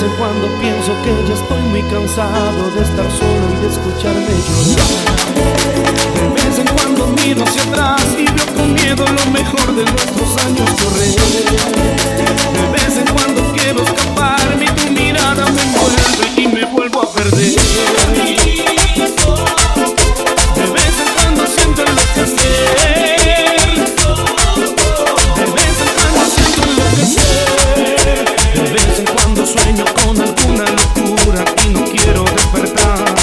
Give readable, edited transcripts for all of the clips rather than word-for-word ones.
en cuando pienso que ya estoy muy cansado de estar solo y de escucharme llorar. De vez en cuando miro hacia atrás y veo con miedo lo mejor de nuestros años correr. De vez en cuando quiero escaparme y tu mirada me envuelve y me vuelvo a perder. De vez en cuando siento enloquecer. De vez en cuando siento enloquecer. De vez en cuando sueño con alguna locura y no quiero despertar.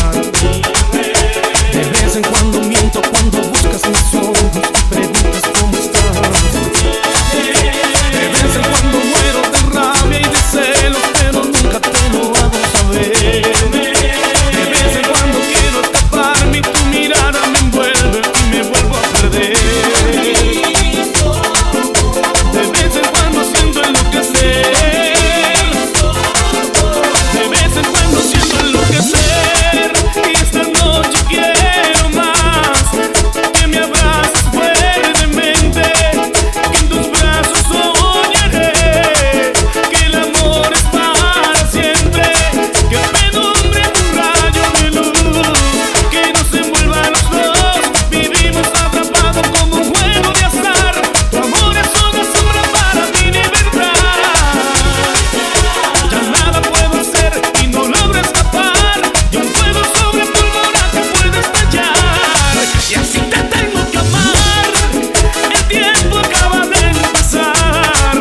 De vez en cuando miento cuando buscas mis ojos y preguntas cómo estás. De vez en cuando muero de rabia y de celos, pero nunca te lo hago saber. De vez en cuando quiero escaparme y tu mirada me envuelve y me vuelvo a perder. De vez en cuando siento enloquecer. De vez en cuando siento enloquecer. Y esta noche quiero más, que me abraces fuertemente, que en tus brazos soñaré, que el amor es para siempre, que penumbra un rayo de luz, que nos envuelva a los dos, vivimos atrapados como un juego de azar, tu amor es una sombra para mi libertad. Ya nada puedo hacer y no logro escapar, y un fuego sobre pulmonar que puede estallar, y así te tengo que amar. El tiempo acaba de empezar,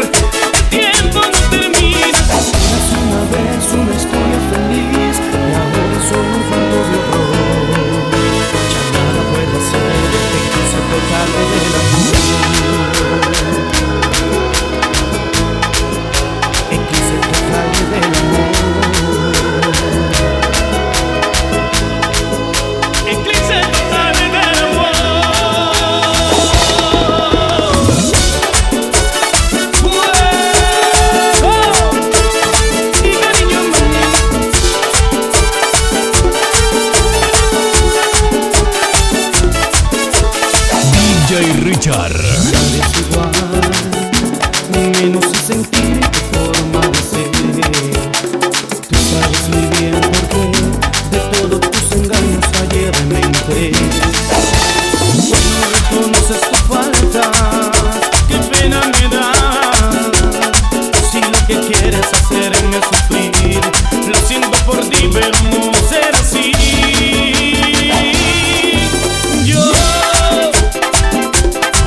el tiempo no termina. Es una vez una historia feliz y ahora es solo un cuento de horror. Ya nada puedo hacer, eclipse total del amor. Eclipse total del amor. Eclipse total del amor. Y cariño mío. DJ Richard. Nada es igual, menos el sentir y tu forma de ser. Tú sabes muy bien por qué de todos tus engaños ayer me enteré. Cuando reconoces tu falta, qué pena me da. Si lo que quieres hacerme sufrir, lo siento por ti, pero no será así. Yo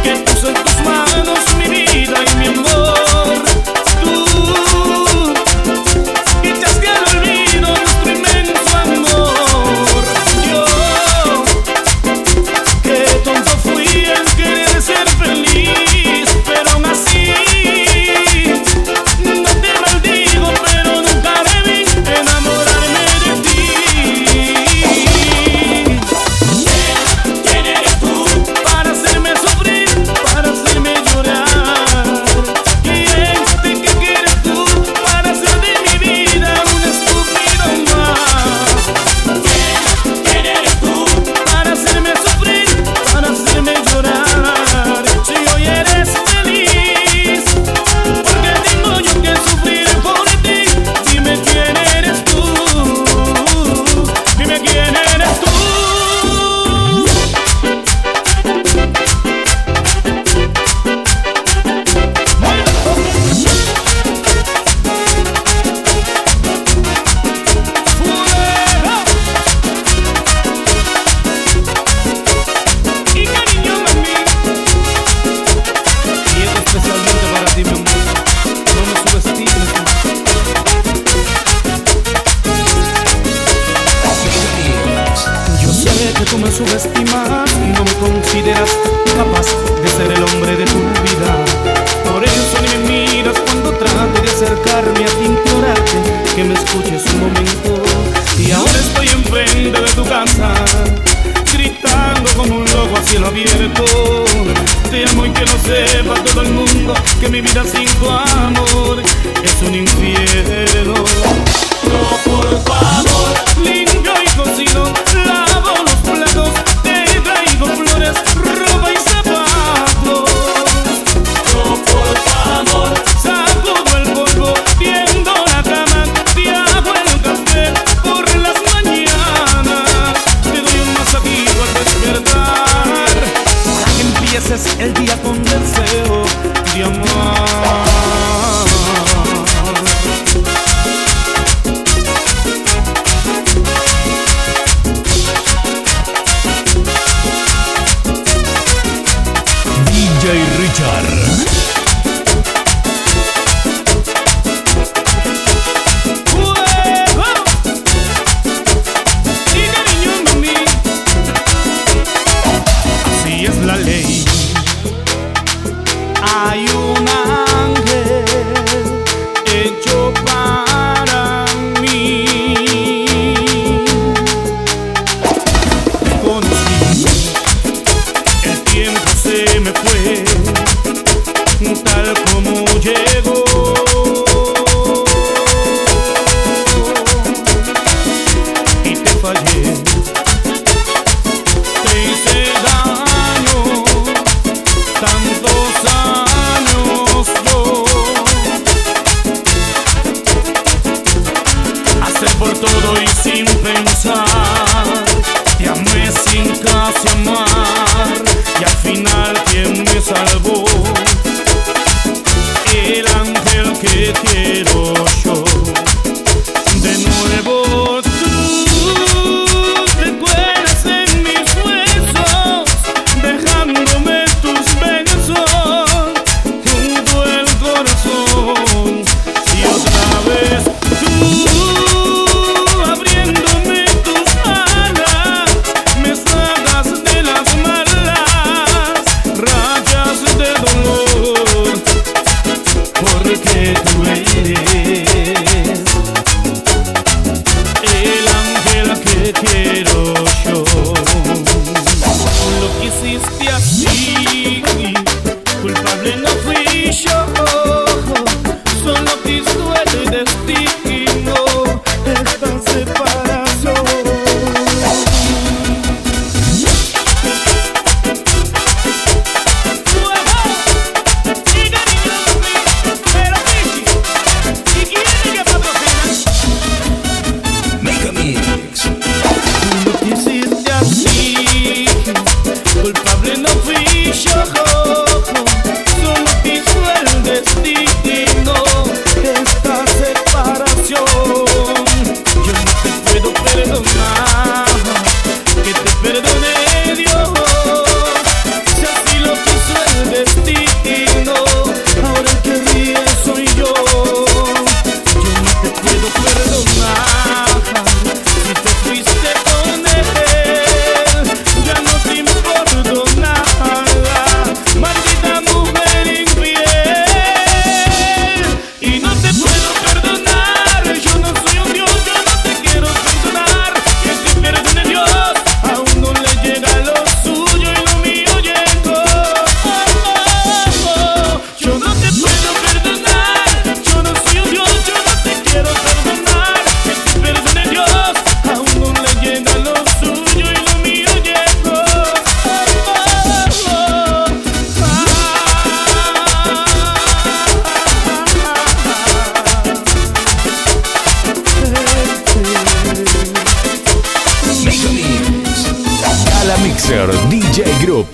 que puso en tus manos mi vida y mi amor. Tú que echaste al olvido nuestro inmenso amor. Yo que tonto fui en querer ser feliz, pero aún así no te maldigo, pero nunca debí enamorarme de ti. ¿Quién eres tú? Para hacerme sufrir, para hacerme llorar. ¿Quién te que quieres tú? Para hacer de mi vida un estúpido más. ¿Quién eres tú? Para hacerme sufrir, para hacerme llorar. Si hoy eres feliz, porque tengo yo que sufrir por ti. Dime quién eres tú. Dime quién eres tú. Y cariño mami, y esto especialmente para ti, mi amor. No me subestimes. Yo sé que tú me subestimas y no me consideras capaz de ser el hombre de tu vida. Por eso ni me miras cuando trato de acercarme a ti, implorarte que me escuches un momento. Y ahora estoy enfrente de tu casa, gritando como un loco a cielo abierto. Te amo y que lo sepa todo el mundo, que mi vida sin tu amor es un infierno. No, por favor, limpio y cocino, lavo los platos, te traigo flores, ropa y zapatos. No, por favor, sacudo el polvo, tiendo la cama, te cómo llegó. Y te fallé, te hice daño, tantos años yo. Hacer por todo y sin pensar, te amé sin casi amar, y al final ¿quién me salvó? El ángel que quiero yo. De nuevo tú te cuelas en mis huesos, dejándome tus besos junto al corazón. Y otra vez tú abriéndome tus alas, me sacas de las malas rayas de dolor, porque tú eres el ángel que quiero yo. Lo que hiciste así, culpable no fui yo, solo quiso el destino esta separación. Lo que hiciste así, culpable no fui yo, solo quiso el destino esta separación. Yo no te puedo perdonar, que te perdone Dios, si así lo quiso el destino, ahora el que ríe soy yo. Yo no te puedo perdonar, si te fuiste con él, ya no te importo nada, maldita mujer infiel. Y no te puedo perdonar, yo no soy un Dios, yo no te quiero perdonar, que te perdone Dios, aún no le llega lo suyo y lo mío llegó. Yo no te puedo perdonar, yo no soy un Dios, yo no te quiero perdonar, que te perdone Dios, aún no le llega lo suyo y lo mío llegó. Gala Mixer DJ Group.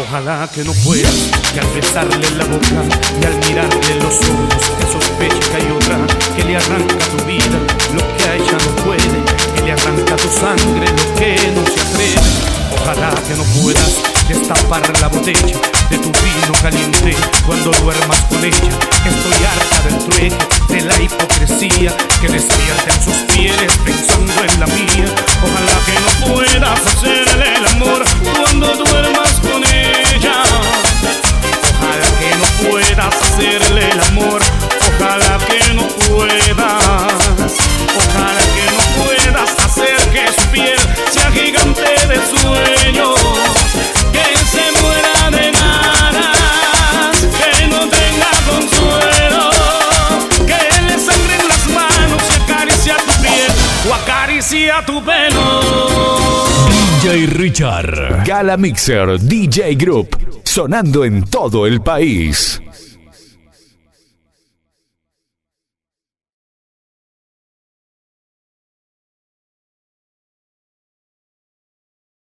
Ojalá que no puedas, que al besarle la boca y al mirarle los ojos, que sospeche que hay otra que le arranca tu vida, lo que a ella no puede, que le arranca tu sangre, lo que no se atreve. Ojalá que no puedas destapar la botella de tu vino caliente cuando duermas con ella. Estoy harta del trueque, de la hipocresía que despierta en sus pieles pensando en la mía. Ojalá que no puedas hacerle el amor cuando duermas con ella. Ojalá que no puedas hacerle el amor, ojalá que no puedas. Ojalá que no puedas hacer que su piel sea gigante de sueños, que se muera de ganas, que no tenga consuelo, que le sangren las manos y acaricia tu piel o acaricia tu pelo. DJ Richard. Gala Mixer DJ Group. Sonando en todo el país.